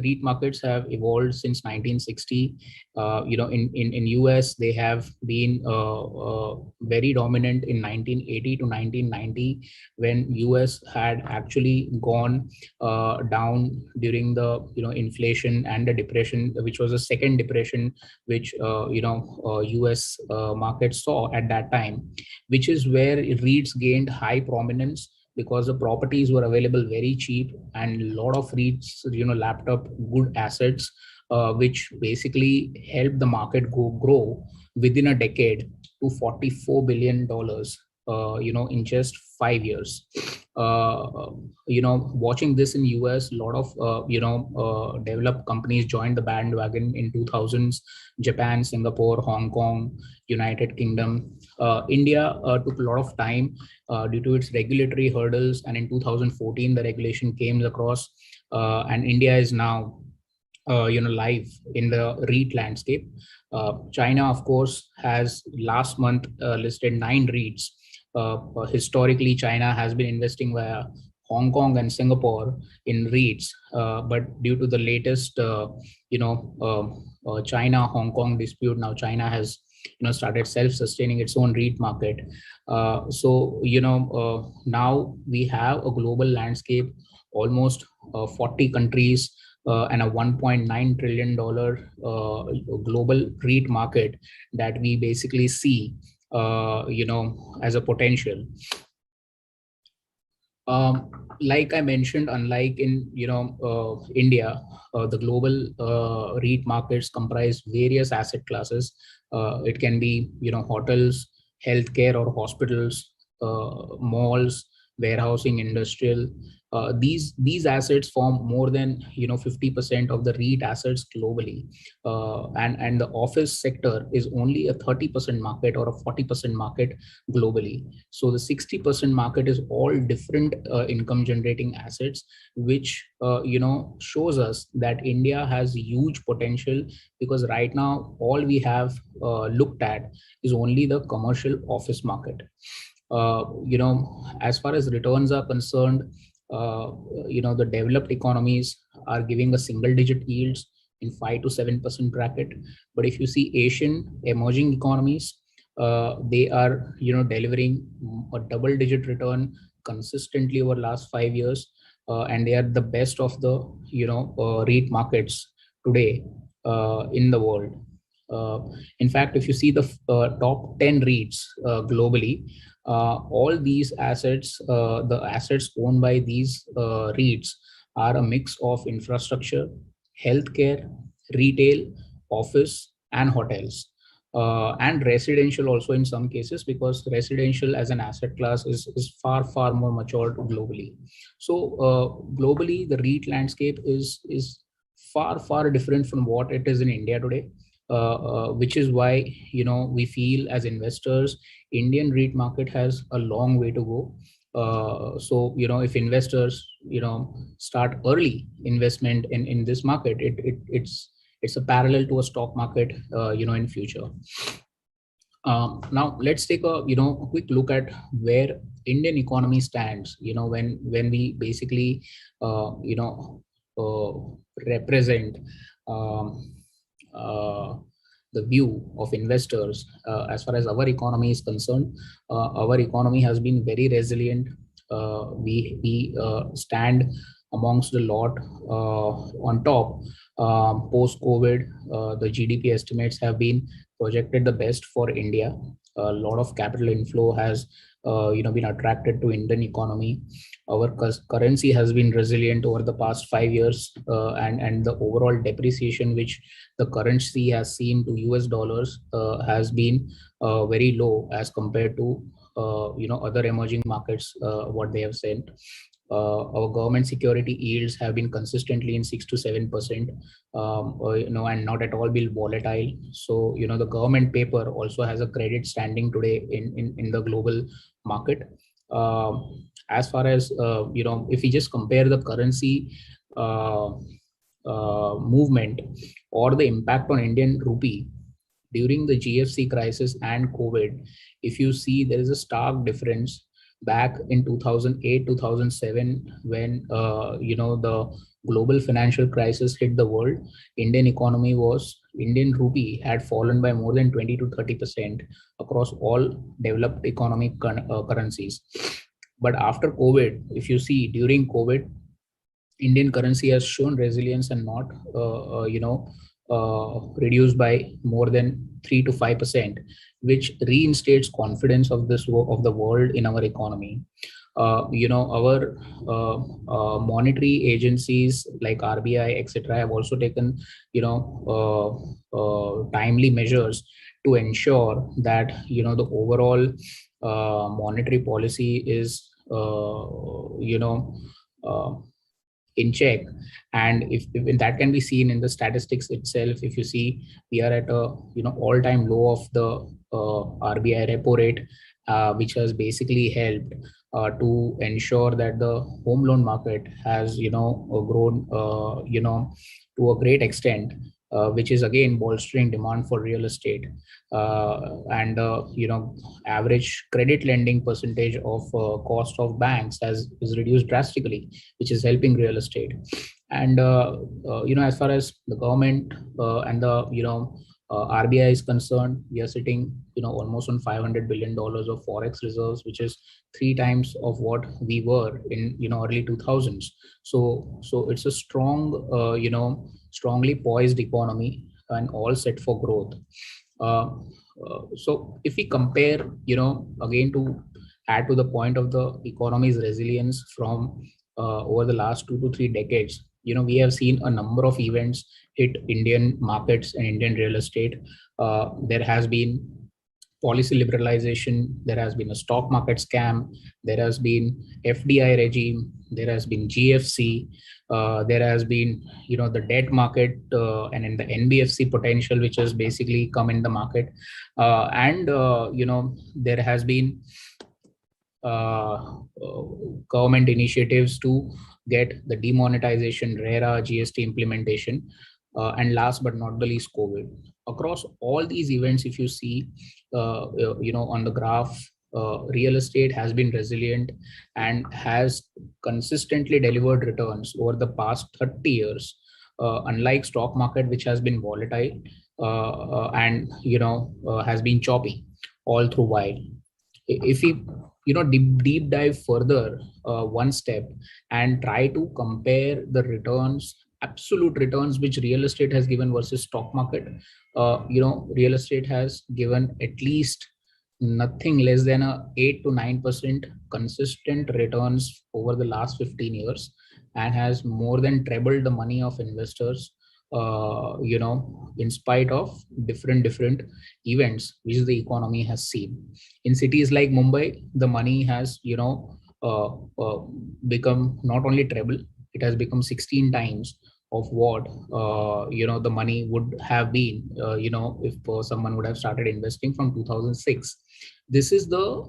REIT markets have evolved since 1960. In US, they have been very dominant in 1980 to 1990, when US had actually gone down during the inflation and the depression, which was the second depression which US markets saw at that time, which is where REITs gained high prominence because the properties were available very cheap, and a lot of REITs lapped up good assets, which basically helped the market grow within a decade to $44 billion in just 5 years. Watching this in US, a lot of developed companies joined the bandwagon in 2000s. Japan, Singapore, Hong Kong, United Kingdom. India took a lot of time due to its regulatory hurdles, and in 2014 the regulation came across, and India is now live in the REIT landscape. China, of course, has last month listed 9 REITs. Historically, China has been investing via Hong Kong and Singapore in REITs, but due to the latest China-Hong Kong dispute, now China has started self-sustaining its own REIT market. Now we have a global landscape, almost 40 countries, and a $1.9 trillion global REIT market that we basically see as a potential. Like I mentioned, unlike in India, the global REIT markets comprise various asset classes. It can be hotels, healthcare or hospitals, malls, warehousing, industrial. These assets form more than 50% of the REIT assets globally, and the office sector is only a 30% market or a 40% market globally. So the 60% market is all different income generating assets, which shows us that India has huge potential, because right now all we have looked at is only the commercial office market. As far as returns are concerned, the developed economies are giving a single digit yields in 5 to 7% bracket. But if you see Asian emerging economies, they are delivering a double digit return consistently over last 5 years, and they are the best of the REIT markets today in the world. In fact, if you see the top 10 REITs globally, all these assets, the assets owned by these REITs are a mix of infrastructure, healthcare, retail, office, and hotels, and residential also in some cases, because residential as an asset class is far more matured globally. So globally, the REIT landscape is far different from what it is in India today. Which is why we feel as investors, Indian REIT market has a long way to go. So if investors start early investment in this market, it's a parallel to a stock market in future. Now let's take a quick look at where Indian economy stands when we basically represent the view of investors. As far as our economy is concerned, our economy has been very resilient. We stand amongst the lot on top. Post COVID, the GDP estimates have been projected the best for India. A lot of capital inflow has been attracted to Indian economy. Our currency has been resilient over the past 5 years, and the overall depreciation which the currency has seen to US dollars has been very low as compared to other emerging markets, what they have sent. Our government security yields have been consistently in 6 to 7%, and not at all been volatile. So the government paper also has a credit standing today in the global market. As far as if we just compare the currency movement or the impact on Indian rupee during the GFC crisis and COVID, if you see, there is a stark difference back in 2008, 2007, when the global financial crisis hit the world. Indian rupee had fallen by more than 20 to 30% across all developed economic currencies. But after COVID, if you see during COVID, Indian currency has shown resilience and not, reduced by more than 3 to 5%, which reinstates confidence of of the world in our economy. Our monetary agencies like RBI, etc., have also taken, timely measures to ensure that the overall monetary policy is, uh, in check. And if that can be seen in the statistics itself, if you see, we are at a all-time low of the RBI repo rate, which has basically helped to ensure that the home loan market has grown to a great extent, which is again bolstering demand for real estate. And average credit lending percentage of cost of banks has is reduced drastically, which is helping real estate. And as far as the government and the RBI is concerned, we are sitting almost on $500 billion of forex reserves, which is 3 times of what we were in early 2000s. So it's a strong strongly poised economy and all set for growth. So if we compare, again, to add to the point of the economy's resilience from over the last 2 to 3 decades, we have seen a number of events hit Indian markets and Indian real estate. There has been policy liberalization, there has been a stock market scam, there has been FDI regime, there has been GFC, there has been the debt market, and in the NBFC potential, which has basically come in the market, and there has been government initiatives to get the demonetization, RERA, GST implementation, and last but not the least, COVID. Across all these events, if you see, on the graph, real estate has been resilient and has consistently delivered returns over the past 30 years, unlike stock market, which has been volatile and has been choppy all through while. If we deep dive further one step and try to compare the returns, absolute returns, which real estate has given versus stock market, real estate has given at least nothing less than a 8 to 9% consistent returns over the last 15 years, and has more than trebled the money of investors, in spite of different events which the economy has seen. In cities like Mumbai, the money has become not only treble, it has become 16 times of what the money would have been if someone would have started investing from 2006. This is the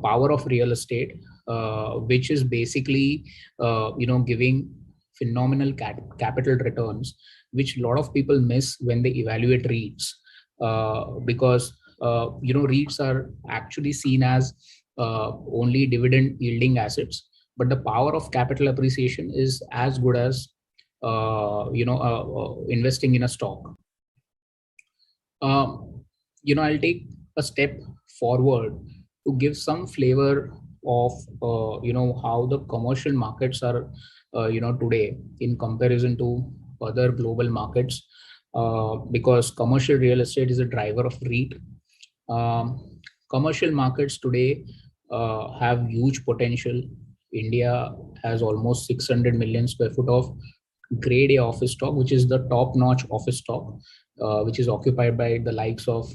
power of real estate, which is basically giving phenomenal capital returns, which a lot of people miss when they evaluate REITs, because REITs are actually seen as only dividend yielding assets, but the power of capital appreciation is as good as investing in a stock. I'll take a step forward to give some flavor of how the commercial markets are today in comparison to other global markets, because commercial real estate is a driver of REIT. Commercial markets today have huge potential. India has almost 600 million square foot of grade A office stock, which is the top notch office stock, which is occupied by the likes of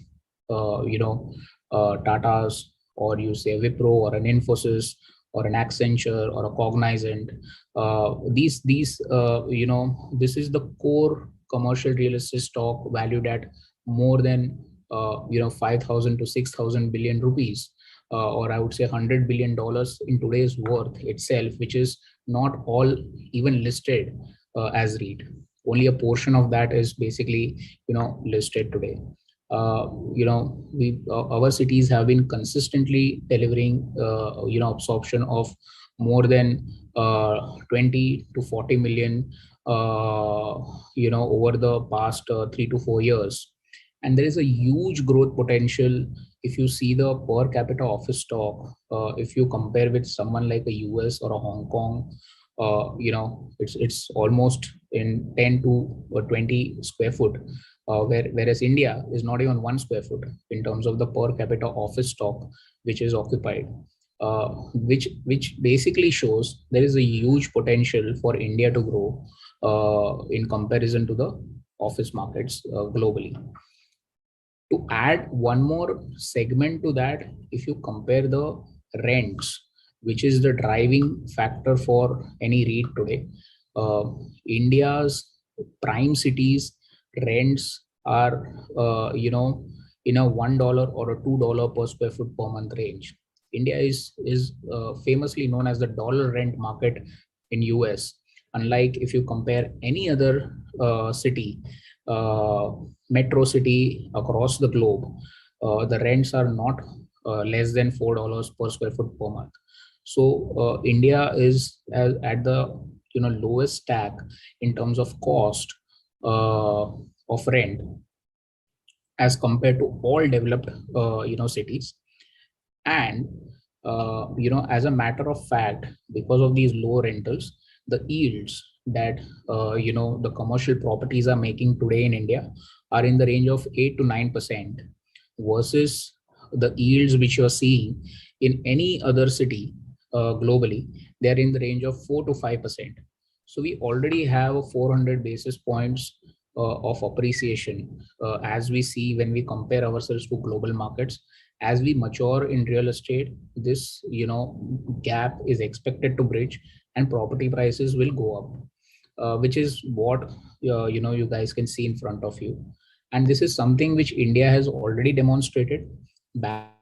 Tatas, or you say Wipro, or an Infosys, or an Accenture, or a Cognizant. This is the core commercial real estate stock valued at more than 5,000 to 6,000 billion rupees, or I would say $100 billion in today's worth itself, which is not all even listed as REIT. Only a portion of that is basically listed today. Our cities have been consistently delivering absorption of more than 20 to 40 million over the past 3 to 4 years, and there is a huge growth potential. If you see the per capita office stock, if you compare with someone like a US or a Hong Kong, it's almost in 10 to 20 square foot, whereas India is not even 1 square foot in terms of the per capita office stock which is occupied, which basically shows there is a huge potential for India to grow in comparison to the office markets globally. To add one more segment to that, if you compare the rents, which is the driving factor for any REIT today, India's prime cities rents are, in a $1 or a $2 per square foot per month range. India is famously known as the dollar rent market in US. Unlike if you compare any other city, metro city across the globe, the rents are not less than $4 per square foot per month. So India is at the lowest stack in terms of cost of rent as compared to all developed cities. And as a matter of fact, because of these low rentals, the yields that the commercial properties are making today in India are in the range of 8 to 9%, versus the yields which you are seeing in any other city globally, they are in the range of 4 to 5%. So we already have 400 basis points of appreciation as we see when we compare ourselves to global markets. As we mature in real estate, this gap is expected to bridge, and property prices will go up, which is what you guys can see in front of you. And this is something which India has already demonstrated back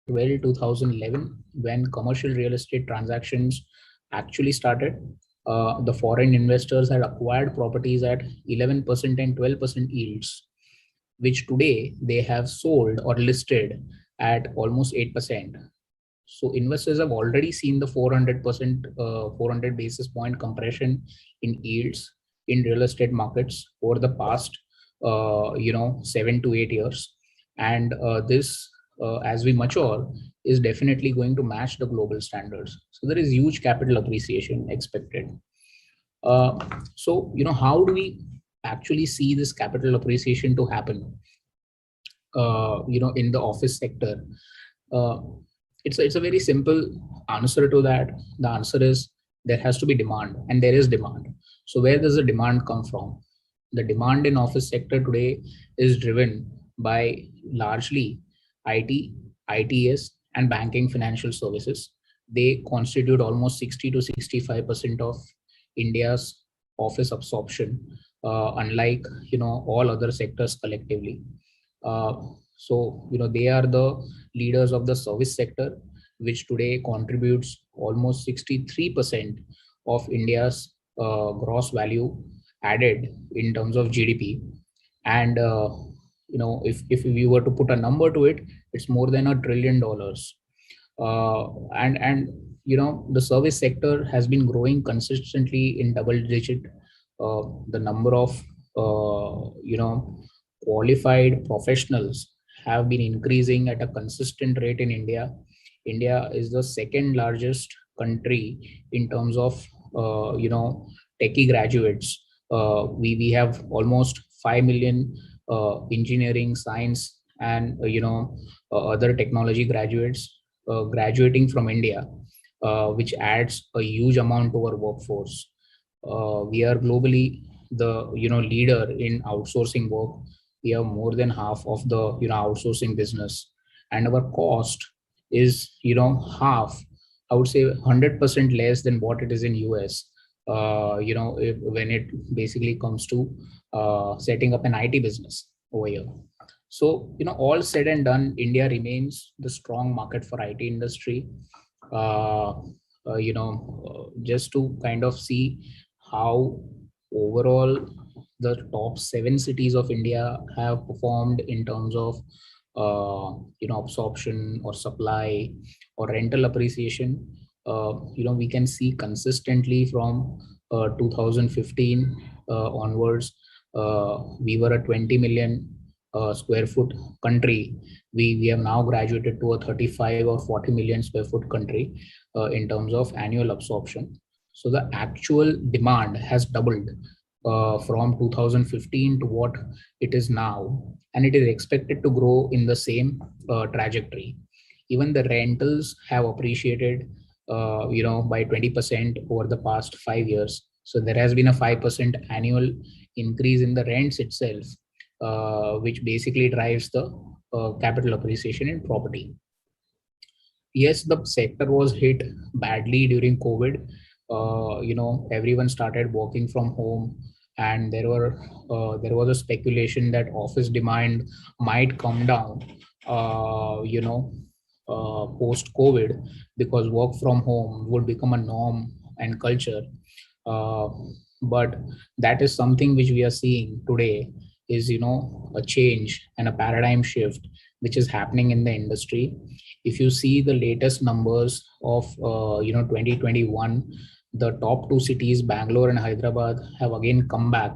2011, when commercial real estate transactions actually started. The foreign investors had acquired properties at 11% and 12% yields, which today they have sold or listed at almost 8%. So investors have already seen the 400 basis point compression in yields in real estate markets over the past 7 to 8 years, and this as we mature is definitely going to match the global standards. So there is huge capital appreciation expected. So how do we actually see this capital appreciation to happen in the office sector? uh, it's a very simple answer to that. The answer is there has to be demand, and there is demand. So where does the demand come from? The demand in office sector today is driven by largely IT, ITS, and banking financial services. They constitute almost 60 to 65% of India's office absorption, unlike all other sectors collectively. Uh, so they are the leaders of the service sector, which today contributes almost 63% of India's gross value added in terms of GDP. And if we were to put a number to it, it's more than $1 trillion. And the service sector has been growing consistently in double digit. The number of qualified professionals have been increasing at a consistent rate in India. India is the second largest country in terms of techie graduates. We have almost 5 million engineering, science, and other technology graduates graduating from India, which adds a huge amount to our workforce. We are globally the leader in outsourcing work. We have more than half of the outsourcing business, and our cost is half, I would say 100% less than what it is in US. When it basically comes to setting up an IT business over here. So all said and done, India remains the strong market for IT industry. Just to kind of see how overall the top 7 cities of India have performed in terms of absorption or supply or rental appreciation. We can see consistently from 2015 onwards, we were a 20 million square foot country. We have now graduated to a 35 or 40 million square foot country in terms of annual absorption. So the actual demand has doubled from 2015 to what it is now, and it is expected to grow in the same trajectory. Even the rentals have appreciated, by 20% over the past 5 years. So there has been a 5% annual increase in the rents itself, which basically drives the capital appreciation in property. Yes, the sector was hit badly during COVID. Everyone started working from home, and there was a speculation that office demand might come down. Post COVID, because work from home would become a norm and culture. Uh, but that is something which we are seeing today is a change and a paradigm shift which is happening in the industry. If you see the latest numbers of 2021, the top 2 cities, Bangalore and Hyderabad, have again come back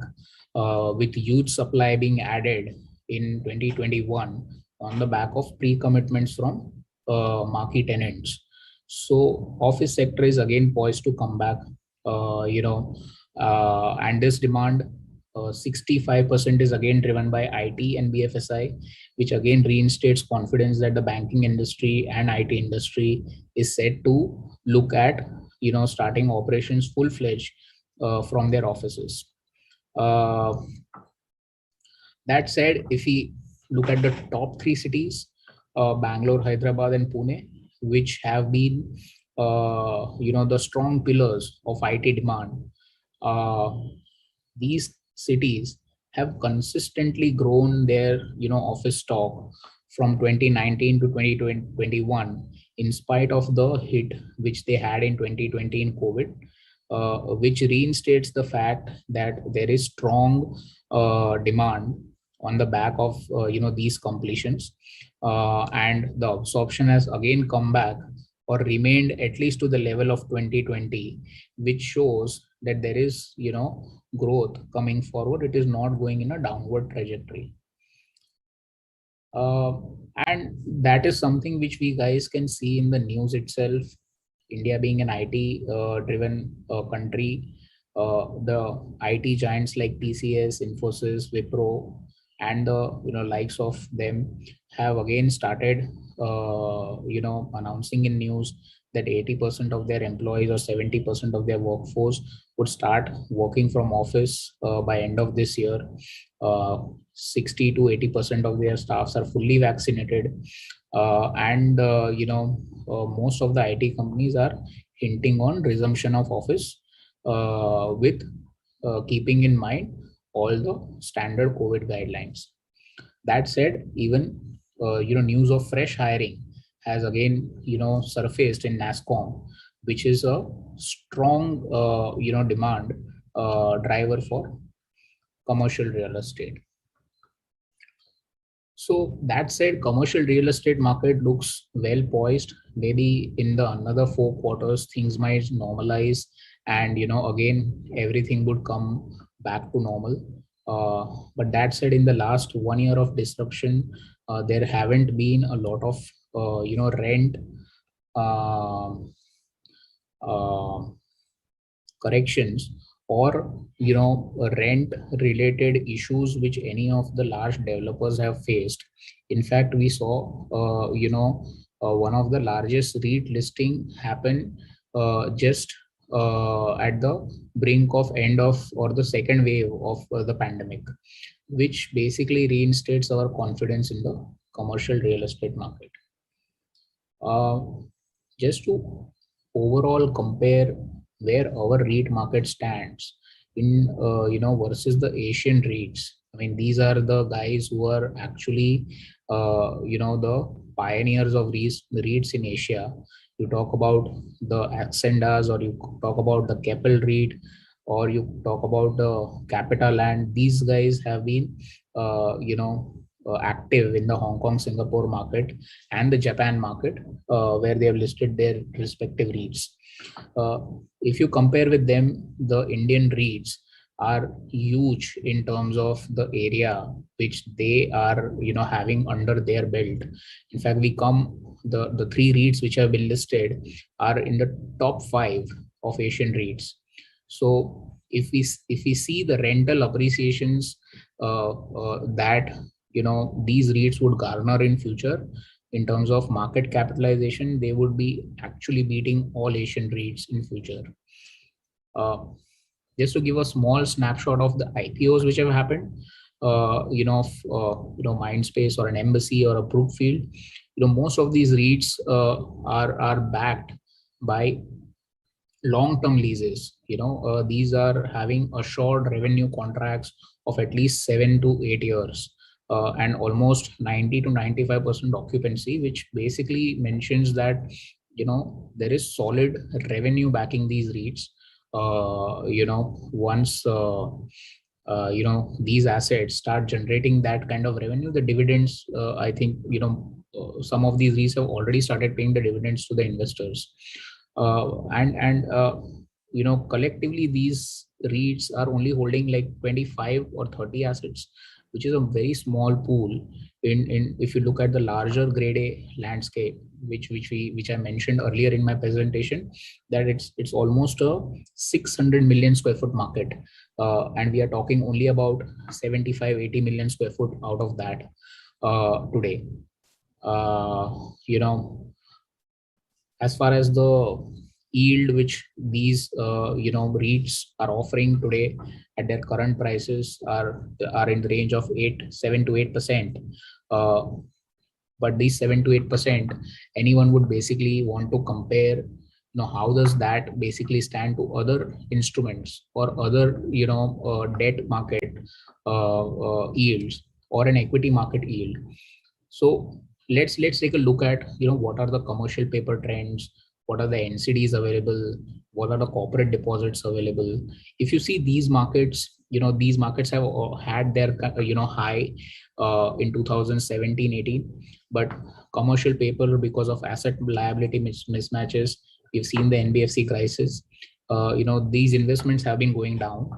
with huge supply being added in 2021 on the back of pre-commitments from marquee tenants. So office sector is again poised to come back, and this demand 65% is again driven by IT and BFSI, which again reinstates confidence that the banking industry and IT industry is set to look at starting operations full-fledged from their offices. Uh, that said, if we look at the top 3 cities, Bangalore, Hyderabad, and Pune, which have been the strong pillars of IT demand, uh, these cities have consistently grown their office stock from 2019 to 2021, in spite of the hit which they had in 2020 in COVID, which reinstates the fact that there is strong demand on the back of these completions, and the absorption has again come back or remained at least to the level of 2020, which shows that there is growth coming forward. It is not going in a downward trajectory. uh, and that is something which we guys can see in the news itself. India being an IT driven country, the IT giants like TCS, Infosys, Wipro, and the likes of them have again started announcing in news that 80% of their employees or 70% of their workforce would start working from office by end of this year. 60 to 80% of their staffs are fully vaccinated, and most of the IT companies are hinting on resumption of office with keeping in mind all the standard COVID guidelines. That said, even news of fresh hiring has again surfaced in NASSCOM, which is a strong demand driver for commercial real estate. So that said, commercial real estate market looks well poised. Maybe in the another 4 quarters, things might normalize, and again everything would come back to normal. But that said, in the last 1 year of disruption, there haven't been a lot of rent uh, uh, corrections or rent related issues which any of the large developers have faced. In fact, we saw one of the largest REIT listing happen just at the brink of end of or the second wave of the pandemic, which basically reinstates our confidence in the commercial real estate market. uh, just to overall compare where our REIT market stands in versus the Asian REITs. I mean, these are the guys who are actually the pioneers of these REITs in Asia. You talk about the Accendas or you talk about the Keppel REIT, or you talk about the Capita Land, these guys have been, active in the Hong Kong, Singapore market and the Japan market, where they have listed their respective REITs. Uh, if you compare with them, the Indian REITs are huge in terms of the area which they are, having under their belt. In fact, the three REITs which have been listed are in the top five of Asian REITs. So if we see the rental appreciations that these REITs would garner in future, in terms of market capitalization, they would be actually beating all Asian REITs in future. Uh, just to give a small snapshot of the IPOs which have happened, Mindspace or an Embassy or a Brookfield, most of these REITs are backed by long-term leases. These are having assured revenue contracts of at least 7 to 8 years, and almost 90 to 95% occupancy, which basically mentions that there is solid revenue backing these REITs. Once these assets start generating that kind of revenue, the dividends, I think some of these REITs have already started paying the dividends to the investors. And collectively these REITs are only holding like 25 or 30 assets, which is a very small pool in if you look at the larger grade A landscape, which I mentioned earlier in my presentation, that it's almost a 600 million square foot market, and we are talking only about 75-80 million square foot out of that today. As far as the yield which these REITs are offering today at their current prices are in the range of 7 to 8%. But these 7 to 8%, anyone would basically want to compare, how does that basically stand to other instruments or other debt market yields or an equity market yield. So let's take a look at what are the commercial paper trends, what are the NCDs available, what are the corporate deposits available. If you see these markets, these markets have had their high in 2017-18, but commercial paper, because of asset liability mismatches, we've seen the NBFC crisis. These investments have been going down,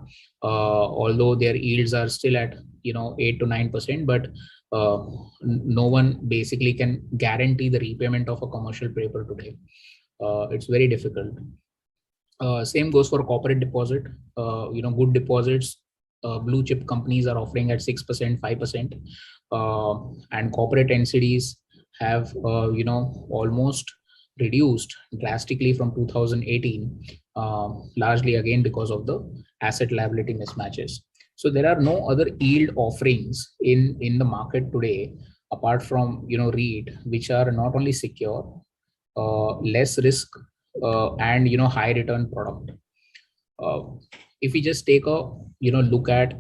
although their yields are still at 8 to 9%, but no one basically can guarantee the repayment of a commercial paper today. It's very difficult. Same goes for corporate deposit. Good deposits, blue chip companies are offering at 6%, 5%, and corporate NCDs have almost reduced drastically from 2018, largely again because of the asset liability mismatches. So there are no other yield offerings in the market today apart from REIT, which are not only secure, less risk, and high return product. If we just take a look at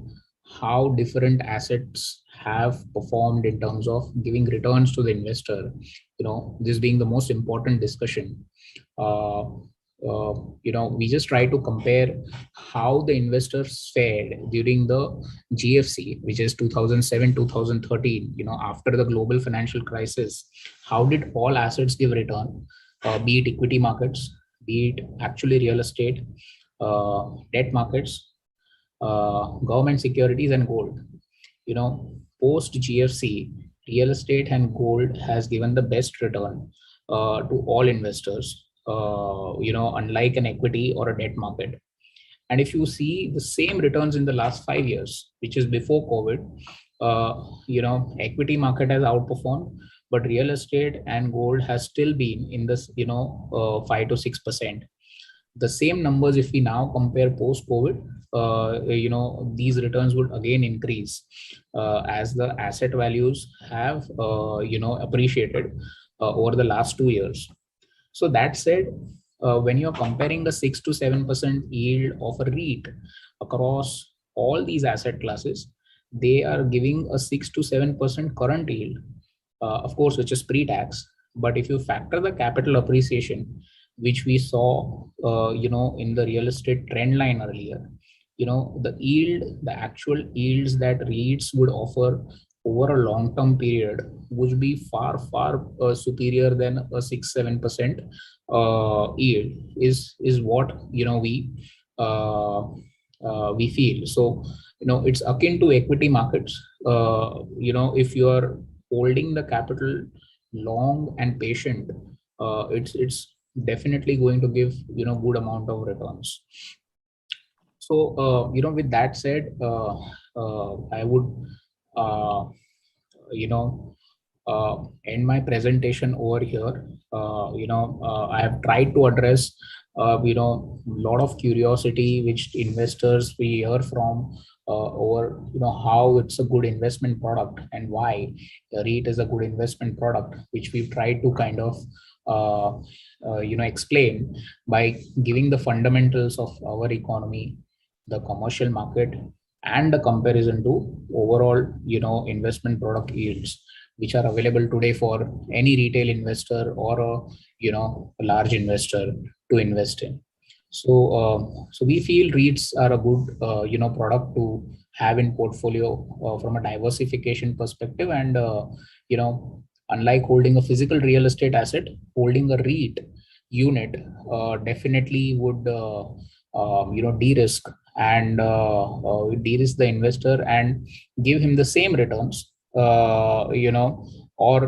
how different assets have performed in terms of giving returns to the investor, this being the most important discussion, we just try to compare how the investors fared during the GFC, which is 2007-2013, after the global financial crisis. How did all assets give return, be it equity markets, be it actually real estate, debt markets, government securities, and gold. Post GFC, real estate and gold has given the best return to all investors, unlike an equity or a debt market. And if you see the same returns in the last 5 years, which is before COVID, equity market has outperformed, but real estate and gold has still been in this 5 to 6%. The same numbers, if we now compare post COVID, these returns would again increase as the asset values have appreciated over the last 2 years. So that said, when you're comparing the 6 to 7% yield of a REIT across all these asset classes, they are giving a 6 to 7% current yield, of course, which is pre-tax. But if you factor the capital appreciation, which we saw, in the real estate trend line earlier, the actual yields that REITs would offer over a long-term period would be far, far superior than a 6-7% yield is what uh, we feel. So it's akin to equity markets. If you are holding the capital long and patient, it's definitely going to give good amount of returns. So with that said, I would uh, you know end my presentation over here. I have tried to address a lot of curiosity which investors we hear from over how it's a good investment product and why a REIT is a good investment product, which we've tried to kind of uh, explain by giving the fundamentals of our economy, the commercial market, and the comparison to overall investment product yields which are available today for any retail investor or a large investor to invest in. So we feel REITs are a good product to have in portfolio from a diversification perspective, and unlike holding a physical real estate asset, holding a REIT unit definitely would de-risk and de-risk the investor and give him the same returns, or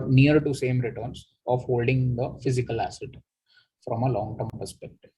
near to same returns of holding the physical asset from a long-term perspective.